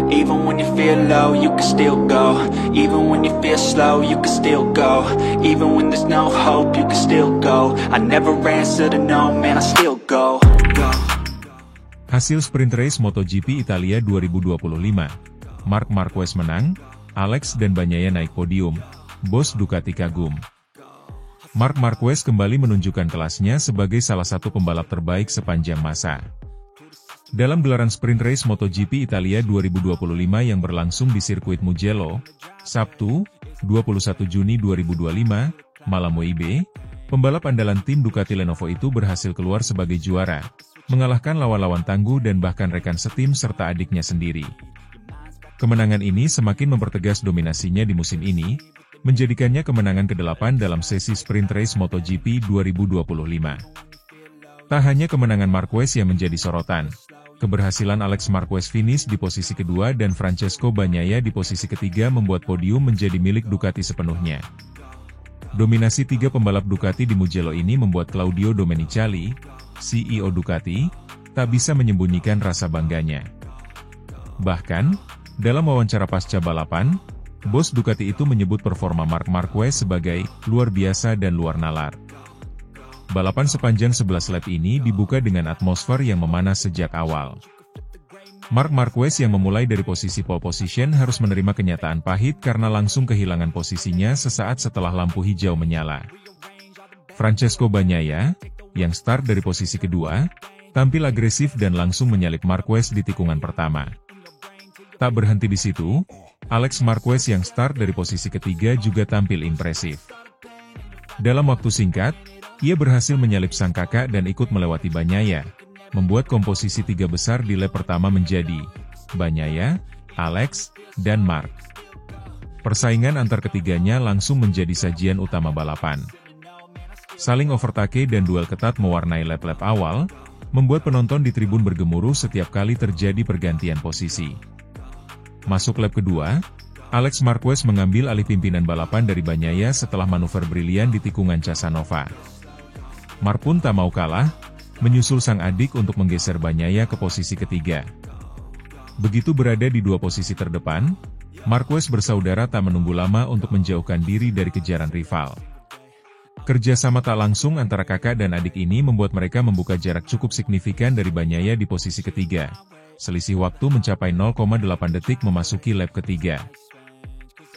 Even when you feel low, you can still go. Even when you feel slow, you can still go. Even when there's no hope, you can still go. I never answer to no, man, I still go. Hasil sprint race MotoGP Italia 2025. Marc Marquez menang, Alex dan Bagnaia naik podium. Bos Ducati kagum. Marc Marquez kembali menunjukkan kelasnya sebagai salah satu pembalap terbaik sepanjang masa. Dalam gelaran sprint race MotoGP Italia 2025 yang berlangsung di sirkuit Mugello, Sabtu, 21 Juni 2025, malam WIB, pembalap andalan tim Ducati Lenovo itu berhasil keluar sebagai juara, mengalahkan lawan-lawan tangguh dan bahkan rekan setim serta adiknya sendiri. Kemenangan ini semakin mempertegas dominasinya di musim ini, menjadikannya kemenangan ke-8 dalam sesi sprint race MotoGP 2025. Tak hanya kemenangan Marquez yang menjadi sorotan, keberhasilan Alex Marquez finish di posisi kedua dan Francesco Bagnaia di posisi ketiga membuat podium menjadi milik Ducati sepenuhnya. Dominasi tiga pembalap Ducati di Mugello ini membuat Claudio Domenicali, CEO Ducati, tak bisa menyembunyikan rasa bangganya. Bahkan, dalam wawancara pasca balapan, bos Ducati itu menyebut performa Marc Marquez sebagai luar biasa dan luar nalar. Balapan sepanjang 11 lap ini dibuka dengan atmosfer yang memanas sejak awal. Marc Marquez yang memulai dari posisi pole position harus menerima kenyataan pahit karena langsung kehilangan posisinya sesaat setelah lampu hijau menyala. Francesco Bagnaia, yang start dari posisi kedua, tampil agresif dan langsung menyalip Marquez di tikungan pertama. Tak berhenti di situ, Alex Marquez yang start dari posisi ketiga juga tampil impresif. Dalam waktu singkat, ia berhasil menyalip sang kakak dan ikut melewati Bagnaia, membuat komposisi tiga besar di lap pertama menjadi Bagnaia, Alex, dan Marc. Persaingan antar ketiganya langsung menjadi sajian utama balapan. Saling overtake dan duel ketat mewarnai lap-lap awal, membuat penonton di tribun bergemuruh setiap kali terjadi pergantian posisi. Masuk lap kedua, Alex Marquez mengambil alih pimpinan balapan dari Bagnaia setelah manuver brilian di tikungan Casanova. Marc pun tak mau kalah, menyusul sang adik untuk menggeser Bagnaia ke posisi ketiga. Begitu berada di dua posisi terdepan, Marquez bersaudara tak menunggu lama untuk menjauhkan diri dari kejaran rival. Kerjasama tak langsung antara kakak dan adik ini membuat mereka membuka jarak cukup signifikan dari Bagnaia di posisi ketiga. Selisih waktu mencapai 0,8 detik memasuki lap ketiga.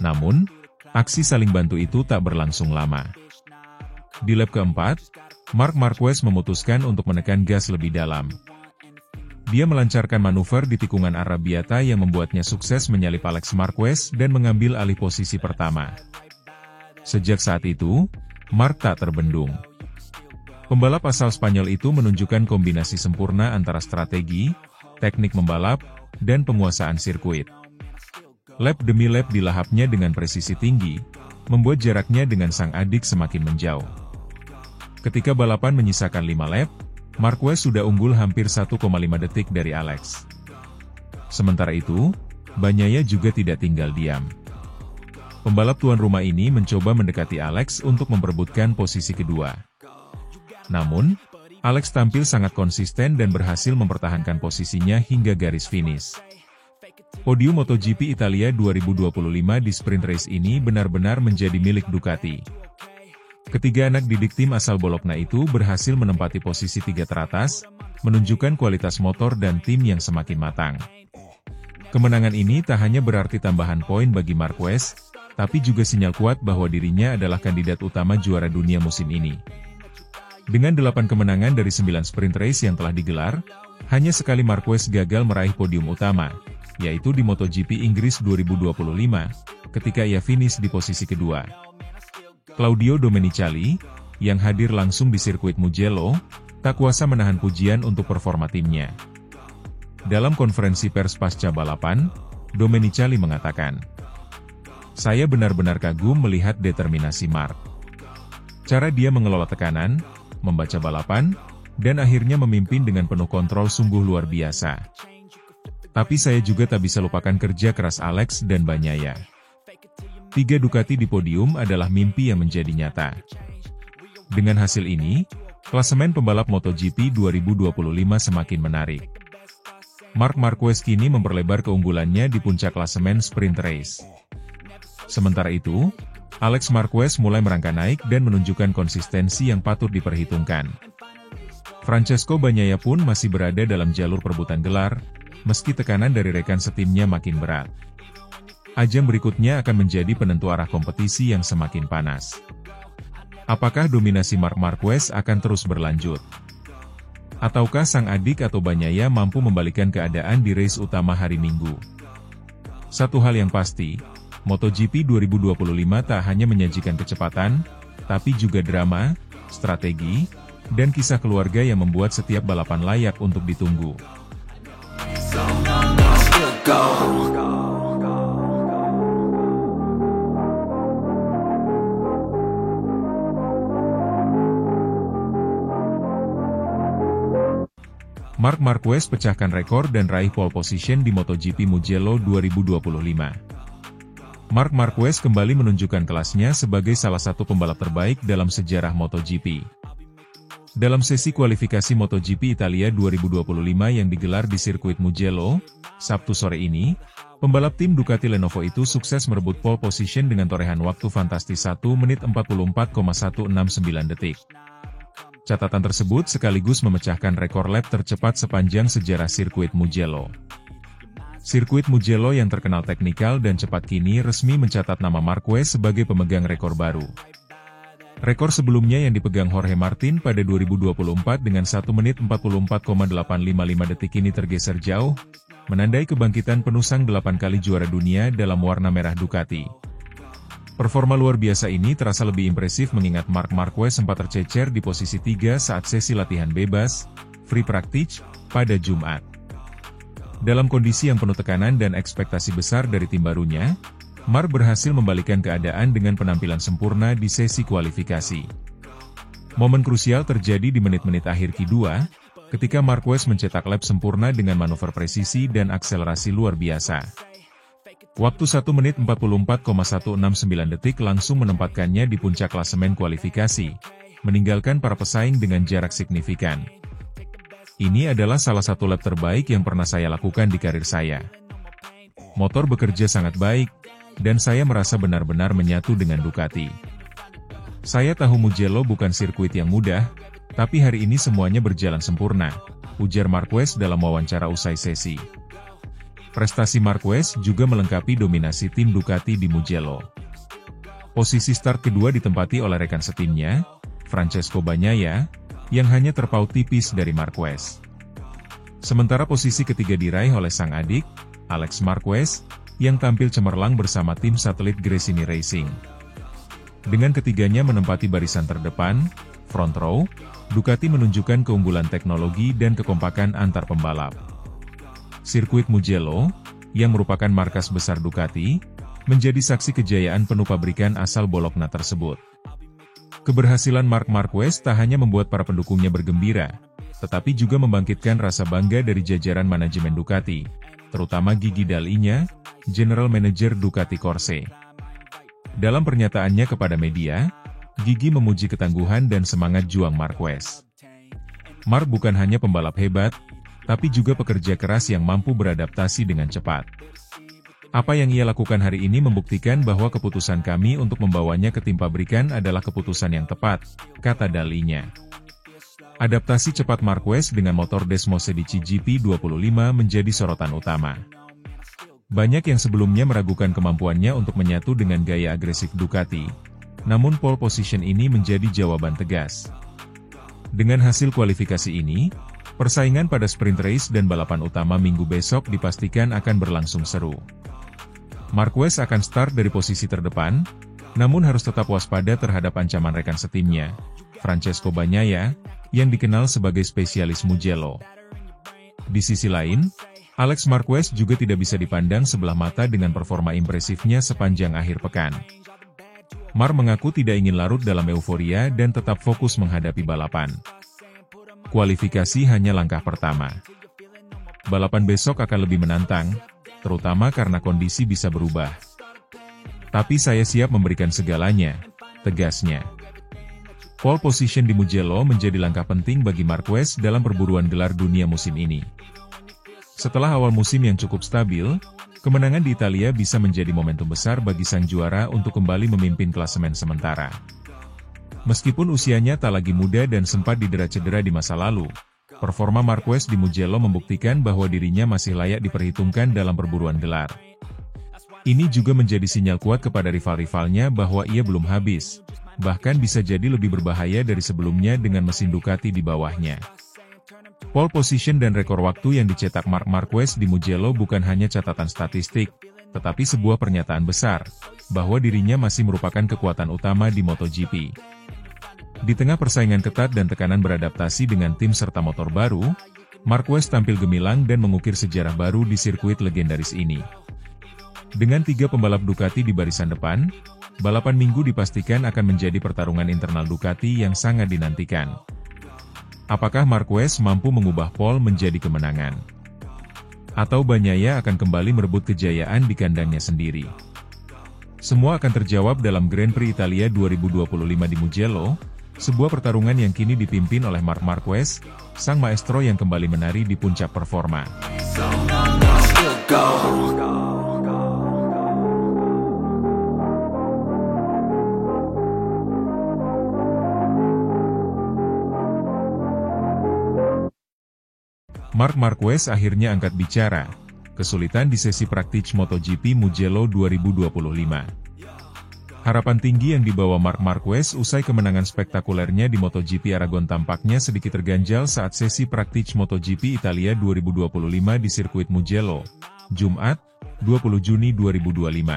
Namun, aksi saling bantu itu tak berlangsung lama. Di lap keempat, Marc Marquez memutuskan untuk menekan gas lebih dalam. Dia melancarkan manuver di tikungan Arrabbiata yang membuatnya sukses menyalip Alex Marquez dan mengambil alih posisi pertama. Sejak saat itu, Marc tak terbendung. Pembalap asal Spanyol itu menunjukkan kombinasi sempurna antara strategi, teknik membalap, dan penguasaan sirkuit. Lap demi lap dilahapnya dengan presisi tinggi, membuat jaraknya dengan sang adik semakin menjauh. Ketika balapan menyisakan 5 lap, Marquez sudah unggul hampir 1,5 detik dari Alex. Sementara itu, Bagnaia juga tidak tinggal diam. Pembalap tuan rumah ini mencoba mendekati Alex untuk memperebutkan posisi kedua. Namun, Alex tampil sangat konsisten dan berhasil mempertahankan posisinya hingga garis finish. Podium MotoGP Italia 2025 di sprint race ini benar-benar menjadi milik Ducati. Ketiga anak didik tim asal Bologna itu berhasil menempati posisi 3 teratas, menunjukkan kualitas motor dan tim yang semakin matang. Kemenangan ini tak hanya berarti tambahan poin bagi Marquez, tapi juga sinyal kuat bahwa dirinya adalah kandidat utama juara dunia musim ini. Dengan 8 kemenangan dari 9 sprint race yang telah digelar, hanya sekali Marquez gagal meraih podium utama, yaitu di MotoGP Inggris 2025, ketika ia finish di posisi kedua. Claudio Domenicali, yang hadir langsung di sirkuit Mugello, tak kuasa menahan pujian untuk performa timnya. Dalam konferensi pers pasca balapan, Domenicali mengatakan, "Saya benar-benar kagum melihat determinasi Marc. Cara dia mengelola tekanan, membaca balapan, dan akhirnya memimpin dengan penuh kontrol sungguh luar biasa. Tapi saya juga tak bisa lupakan kerja keras Alex dan Bagnaia. 3 Ducati di podium adalah mimpi yang menjadi nyata." Dengan hasil ini, klasemen pembalap MotoGP 2025 semakin menarik. Marc Marquez kini memperlebar keunggulannya di puncak klasemen sprint race. Sementara itu, Alex Marquez mulai merangkak naik dan menunjukkan konsistensi yang patut diperhitungkan. Francesco Bagnaia pun masih berada dalam jalur perebutan gelar, meski tekanan dari rekan setimnya makin berat. Ajang berikutnya akan menjadi penentu arah kompetisi yang semakin panas. Apakah dominasi Marc Marquez akan terus berlanjut? Ataukah sang adik atau Bagnaia mampu membalikkan keadaan di race utama hari Minggu? Satu hal yang pasti, MotoGP 2025 tak hanya menyajikan kecepatan, tapi juga drama, strategi, dan kisah keluarga yang membuat setiap balapan layak untuk ditunggu. Marc Marquez pecahkan rekor dan raih pole position di MotoGP Mugello 2025. Marc Marquez kembali menunjukkan kelasnya sebagai salah satu pembalap terbaik dalam sejarah MotoGP. Dalam sesi kualifikasi MotoGP Italia 2025 yang digelar di sirkuit Mugello, Sabtu sore ini, pembalap tim Ducati Lenovo itu sukses merebut pole position dengan torehan waktu fantastis 1 menit 44,169 detik. Catatan tersebut sekaligus memecahkan rekor lap tercepat sepanjang sejarah sirkuit Mugello. Sirkuit Mugello yang terkenal teknikal dan cepat kini resmi mencatat nama Marquez sebagai pemegang rekor baru. Rekor sebelumnya yang dipegang Jorge Martin pada 2024 dengan 1 menit 44,855 detik ini tergeser jauh, menandai kebangkitan penuh sang 8 kali juara dunia dalam warna merah Ducati. Performa luar biasa ini terasa lebih impresif mengingat Marc Marquez sempat tercecer di posisi 3 saat sesi latihan bebas, free practice, pada Jumat. Dalam kondisi yang penuh tekanan dan ekspektasi besar dari tim barunya, Marc berhasil membalikkan keadaan dengan penampilan sempurna di sesi kualifikasi. Momen krusial terjadi di menit-menit akhir Q2, ketika Marquez mencetak lap sempurna dengan manuver presisi dan akselerasi luar biasa. Waktu 1 menit 44,169 detik langsung menempatkannya di puncak klasemen kualifikasi, meninggalkan para pesaing dengan jarak signifikan. Ini adalah salah satu lap terbaik yang pernah saya lakukan di karir saya. Motor bekerja sangat baik, dan saya merasa benar-benar menyatu dengan Ducati. Saya tahu Mugello bukan sirkuit yang mudah, tapi hari ini semuanya berjalan sempurna, ujar Marquez dalam wawancara usai sesi. Prestasi Marquez juga melengkapi dominasi tim Ducati di Mugello. Posisi start kedua ditempati oleh rekan setimnya, Francesco Bagnaia, yang hanya terpaut tipis dari Marquez. Sementara posisi ketiga diraih oleh sang adik, Alex Marquez, yang tampil cemerlang bersama tim satelit Gresini Racing. Dengan ketiganya menempati barisan terdepan, front row, Ducati menunjukkan keunggulan teknologi dan kekompakan antar pembalap. Sirkuit Mugello, yang merupakan markas besar Ducati, menjadi saksi kejayaan penuh pabrikan asal Bologna tersebut. Keberhasilan Marc Marquez tak hanya membuat para pendukungnya bergembira, tetapi juga membangkitkan rasa bangga dari jajaran manajemen Ducati, terutama Gigi Dall'Igna, General Manager Ducati Corse. Dalam pernyataannya kepada media, Gigi memuji ketangguhan dan semangat juang Marquez. Marc bukan hanya pembalap hebat, tapi juga pekerja keras yang mampu beradaptasi dengan cepat. Apa yang ia lakukan hari ini membuktikan bahwa keputusan kami untuk membawanya ke tim pabrikan adalah keputusan yang tepat, kata Dall'Igna. Adaptasi cepat Marquez dengan motor Desmosedici GP25 menjadi sorotan utama. Banyak yang sebelumnya meragukan kemampuannya untuk menyatu dengan gaya agresif Ducati, namun pole position ini menjadi jawaban tegas. Dengan hasil kualifikasi ini, persaingan pada sprint race dan balapan utama minggu besok dipastikan akan berlangsung seru. Marquez akan start dari posisi terdepan, namun harus tetap waspada terhadap ancaman rekan setimnya, Francesco Bagnaia, yang dikenal sebagai spesialis Mugello. Di sisi lain, Alex Marquez juga tidak bisa dipandang sebelah mata dengan performa impresifnya sepanjang akhir pekan. Marc mengaku tidak ingin larut dalam euforia dan tetap fokus menghadapi balapan. Kualifikasi hanya langkah pertama. Balapan besok akan lebih menantang, terutama karena kondisi bisa berubah. Tapi saya siap memberikan segalanya, tegasnya. Pole position di Mugello menjadi langkah penting bagi Marquez dalam perburuan gelar dunia musim ini. Setelah awal musim yang cukup stabil, kemenangan di Italia bisa menjadi momentum besar bagi sang juara untuk kembali memimpin klasemen sementara. Meskipun usianya tak lagi muda dan sempat didera cedera di masa lalu, performa Marquez di Mugello membuktikan bahwa dirinya masih layak diperhitungkan dalam perburuan gelar. Ini juga menjadi sinyal kuat kepada rival-rivalnya bahwa ia belum habis, bahkan bisa jadi lebih berbahaya dari sebelumnya dengan mesin Ducati di bawahnya. Pole position dan rekor waktu yang dicetak Marc Marquez di Mugello bukan hanya catatan statistik, tetapi sebuah pernyataan besar, bahwa dirinya masih merupakan kekuatan utama di MotoGP. Di tengah persaingan ketat dan tekanan beradaptasi dengan tim serta motor baru, Marquez tampil gemilang dan mengukir sejarah baru di sirkuit legendaris ini. Dengan 3 pembalap Ducati di barisan depan, balapan Minggu dipastikan akan menjadi pertarungan internal Ducati yang sangat dinantikan. Apakah Marquez mampu mengubah pole menjadi kemenangan? Atau Bagnaia akan kembali merebut kejayaan di kandangnya sendiri? Semua akan terjawab dalam Grand Prix Italia 2025 di Mugello, sebuah pertarungan yang kini dipimpin oleh Marc Marquez, sang maestro yang kembali menari di puncak performa. Marc Marquez akhirnya angkat bicara, kesulitan di sesi praktik MotoGP Mugello 2025. Harapan tinggi yang dibawa Marc Marquez usai kemenangan spektakulernya di MotoGP Aragon tampaknya sedikit terganjal saat sesi praktik MotoGP Italia 2025 di sirkuit Mugello, Jumat, 20 Juni 2025.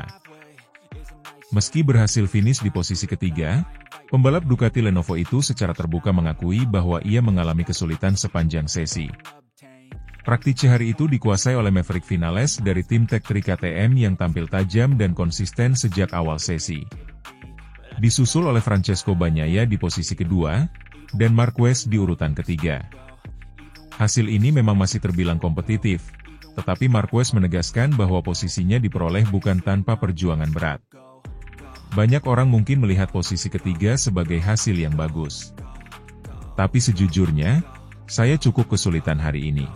Meski berhasil finish di posisi ketiga, pembalap Ducati Lenovo itu secara terbuka mengakui bahwa ia mengalami kesulitan sepanjang sesi. Praktik hari itu dikuasai oleh Maverick Vinales dari tim Tech3 KTM yang tampil tajam dan konsisten sejak awal sesi. Disusul oleh Francesco Bagnaia di posisi kedua, dan Marquez di urutan ketiga. Hasil ini memang masih terbilang kompetitif, tetapi Marquez menegaskan bahwa posisinya diperoleh bukan tanpa perjuangan berat. Banyak orang mungkin melihat posisi ketiga sebagai hasil yang bagus. Tapi sejujurnya, saya cukup kesulitan hari ini.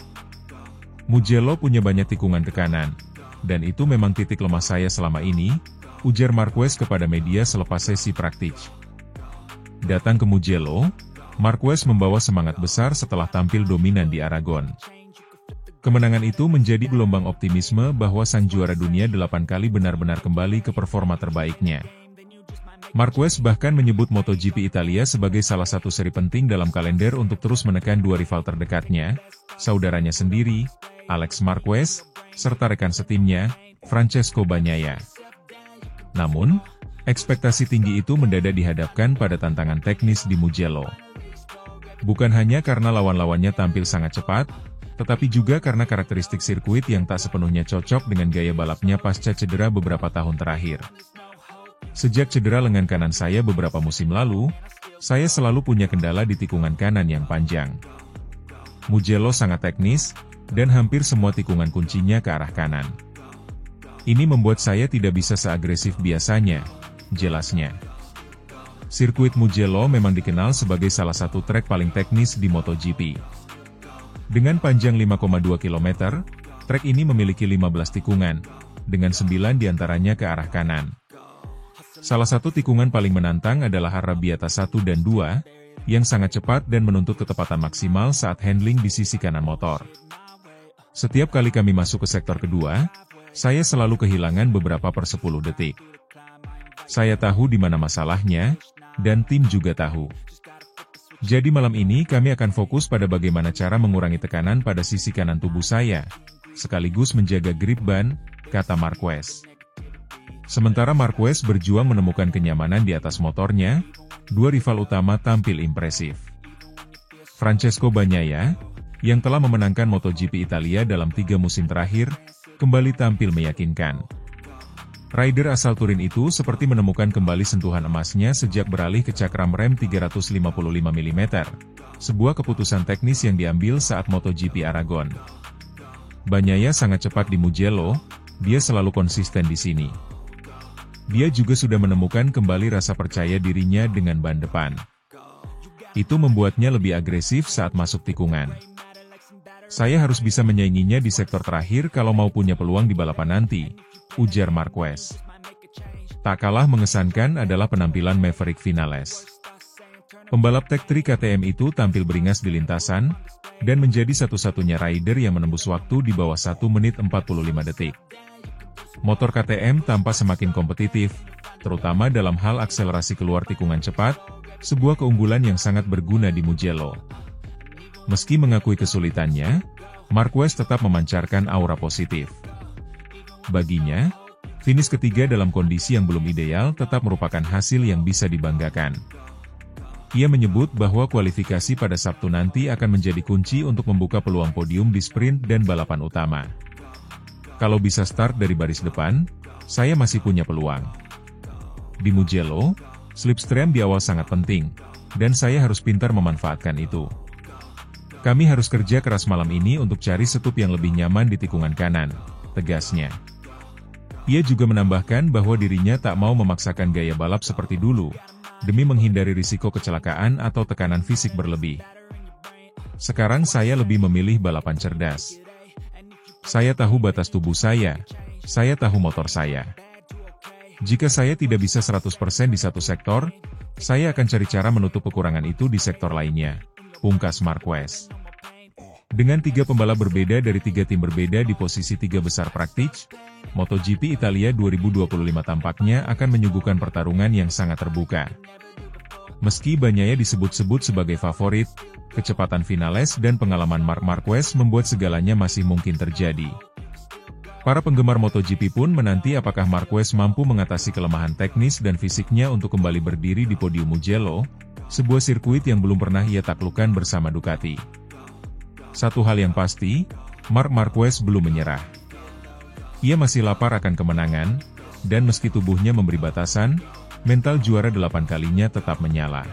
Mugello punya banyak tikungan tekanan, dan itu memang titik lemah saya selama ini, ujar Marquez kepada media selepas sesi praktik. Datang ke Mugello, Marquez membawa semangat besar setelah tampil dominan di Aragon. Kemenangan itu menjadi gelombang optimisme bahwa sang juara dunia 8 kali benar-benar kembali ke performa terbaiknya. Marquez bahkan menyebut MotoGP Italia sebagai salah satu seri penting dalam kalender untuk terus menekan dua rival terdekatnya, saudaranya sendiri, Alex Marquez, serta rekan setimnya, Francesco Bagnaia. Namun, ekspektasi tinggi itu mendadak dihadapkan pada tantangan teknis di Mugello. Bukan hanya karena lawan-lawannya tampil sangat cepat, tetapi juga karena karakteristik sirkuit yang tak sepenuhnya cocok dengan gaya balapnya pasca cedera beberapa tahun terakhir. Sejak cedera lengan kanan saya beberapa musim lalu, saya selalu punya kendala di tikungan kanan yang panjang. Mugello sangat teknis, dan hampir semua tikungan kuncinya ke arah kanan. Ini membuat saya tidak bisa seagresif biasanya, jelasnya. Sirkuit Mugello memang dikenal sebagai salah satu trek paling teknis di MotoGP. Dengan panjang 5,2 km, trek ini memiliki 15 tikungan, dengan 9 diantaranya ke arah kanan. Salah satu tikungan paling menantang adalah Arrabbiata 1 dan 2, yang sangat cepat dan menuntut ketepatan maksimal saat handling di sisi kanan motor. Setiap kali kami masuk ke sektor kedua, saya selalu kehilangan beberapa per 10 detik. Saya tahu di mana masalahnya, dan tim juga tahu. Jadi malam ini kami akan fokus pada bagaimana cara mengurangi tekanan pada sisi kanan tubuh saya, sekaligus menjaga grip ban, kata Marquez. Sementara Marquez berjuang menemukan kenyamanan di atas motornya, dua rival utama tampil impresif. Francesco Bagnaia, yang telah memenangkan MotoGP Italia dalam 3 musim terakhir, kembali tampil meyakinkan. Rider asal Turin itu seperti menemukan kembali sentuhan emasnya sejak beralih ke cakram rem 355 mm, sebuah keputusan teknis yang diambil saat MotoGP Aragon. Bagnaia sangat cepat di Mugello, dia selalu konsisten di sini. Dia juga sudah menemukan kembali rasa percaya dirinya dengan ban depan. Itu membuatnya lebih agresif saat masuk tikungan. Saya harus bisa menyainginya di sektor terakhir kalau mau punya peluang di balapan nanti, ujar Marquez. Tak kalah mengesankan adalah penampilan Maverick Vinales. Pembalap Tech 3 KTM itu tampil beringas di lintasan, dan menjadi satu-satunya rider yang menembus waktu di bawah 1 menit 45 detik. Motor KTM tampak semakin kompetitif, terutama dalam hal akselerasi keluar tikungan cepat, sebuah keunggulan yang sangat berguna di Mugello. Meski mengakui kesulitannya, Marquez tetap memancarkan aura positif. Baginya, finish ketiga dalam kondisi yang belum ideal tetap merupakan hasil yang bisa dibanggakan. Ia menyebut bahwa kualifikasi pada Sabtu nanti akan menjadi kunci untuk membuka peluang podium di sprint dan balapan utama. Kalau bisa start dari baris depan, saya masih punya peluang. Di Mugello, slipstream di awal sangat penting, dan saya harus pintar memanfaatkan itu. Kami harus kerja keras malam ini untuk cari setup yang lebih nyaman di tikungan kanan, tegasnya. Ia juga menambahkan bahwa dirinya tak mau memaksakan gaya balap seperti dulu, demi menghindari risiko kecelakaan atau tekanan fisik berlebih. Sekarang saya lebih memilih balapan cerdas. Saya tahu batas tubuh saya tahu motor saya. Jika saya tidak bisa 100% di satu sektor, saya akan cari cara menutup kekurangan itu di sektor lainnya, pungkas Marquez. Dengan 3 pembalap berbeda dari 3 tim berbeda di posisi 3 besar praktis, MotoGP Italia 2025 tampaknya akan menyuguhkan pertarungan yang sangat terbuka. Meski Bagnaia disebut-sebut sebagai favorit, kecepatan Vinales dan pengalaman Marc Marquez membuat segalanya masih mungkin terjadi. Para penggemar MotoGP pun menanti apakah Marquez mampu mengatasi kelemahan teknis dan fisiknya untuk kembali berdiri di podium Mugello, sebuah sirkuit yang belum pernah ia taklukkan bersama Ducati. Satu hal yang pasti, Marc Marquez belum menyerah. Ia masih lapar akan kemenangan, dan meski tubuhnya memberi batasan, mental juara 8 kalinya tetap menyala.